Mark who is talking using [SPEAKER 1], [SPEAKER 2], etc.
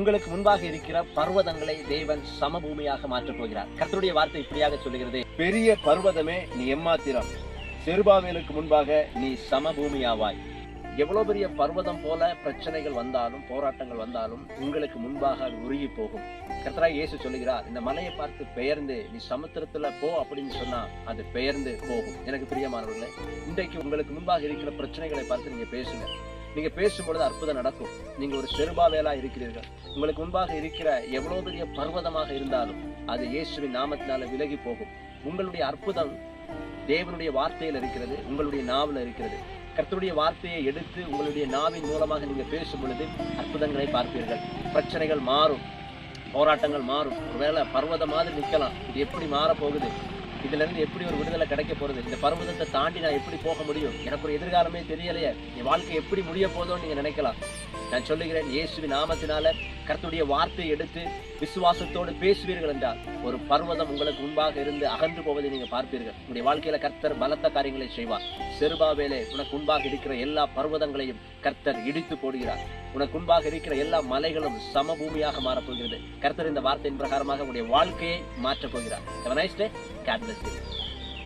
[SPEAKER 1] உங்களுக்கு முன்பாக இருக்கிற பர்வதங்களை தேவன் சமபூமியாக மாற்றப் போகிறார். கர்த்தருடைய வார்த்தை இப்படியாக சொல்லுகிறது, பெரிய பர்வதமே நீ எம்மாத்திரம், செருபாபேலுக்கு முன்பாக நீ சமபூமியாவாய். எவ்வளவு பெரிய பர்வதம் போல பிரச்சனைகள் வந்தாலும் போராட்டங்கள் வந்தாலும் உங்களுக்கு முன்பாக அது உருகி போகும். கர்த்தராகிய இயேசு சொல்லுகிறார், இந்த மலையை பார்த்து பெயர்ந்து நீ சமுத்திரத்துல போ அப்படின்னு சொன்னா அது பெயர்ந்து போகும். எனக்கு பிரியமானவர்களே, இன்றைக்கு உங்களுக்கு முன்பாக இருக்கிற பிரச்சனைகளை பார்த்து நீங்க பேசுங்க. நீங்க பேசும்பொழுது அற்புதம் நடக்கும். நீங்க ஒரு செருபாபேலா இருக்கிறீர்கள். உங்களுக்கு முன்பாக இருக்கிற எவ்வளவு பெரிய பர்வதமாக இருந்தாலும் அது இயேசுவின் நாமத்தினால விலகி போகும். உங்களுடைய அற்புதம் தேவனுடைய வார்த்தையில் இருக்கிறது, உங்களுடைய நாவில் இருக்கிறது. கர்த்தருடைய வார்த்தையை எடுத்து உங்களுடைய நாவின் மூலமாக நீங்க பேசும் பொழுது அற்புதங்களை பார்ப்பீர்கள். பிரச்சனைகள் மாறும், போராட்டங்கள் மாறும். ஒருவேளை பர்வதம் மாதிரி நிக்கலாம், இது எப்படி மாற போகுது, இதுல இருந்து எப்படி ஒரு விடுதலை கிடைக்க போறது, இந்த பர்வதத்தை தாண்டி நான் எப்படி போக முடியும், எனக்கு ஒரு எதிர்காலமே தெரியலையே, என் வாழ்க்கை எப்படி முடிய போதோன்னு நீங்க நினைக்கலாம். நான் சொல்லுகிறேன், இயேசுவின் நாமத்தினால கர்த்தருடைய வார்த்தையை எடுத்து விசுவாசத்தோடு பேசுவீர்கள் என்றால் ஒரு பர்வதம் உங்களுக்கு முன்பாக இருந்து அகன்று போவதை நீங்க பார்ப்பீர்கள். உங்களுடைய வாழ்க்கையில கர்த்தர் பலத்த காரியங்களை செய்வார். செருபாபேலே, உனக்கு முன்பாக இருக்கிற எல்லா பர்வதங்களையும் கர்த்தர் இடித்து போடுகிறார். உனக்கு முன்பாக இருக்கிற எல்லா மலைகளும் சமபூமியாக மாறப்போகிறது. கர்த்தர் இந்த வார்த்தையின் பிரகாரமாக உங்களுடைய வாழ்க்கையை மாற்றப் போகிறார். Have a nice day. God bless you.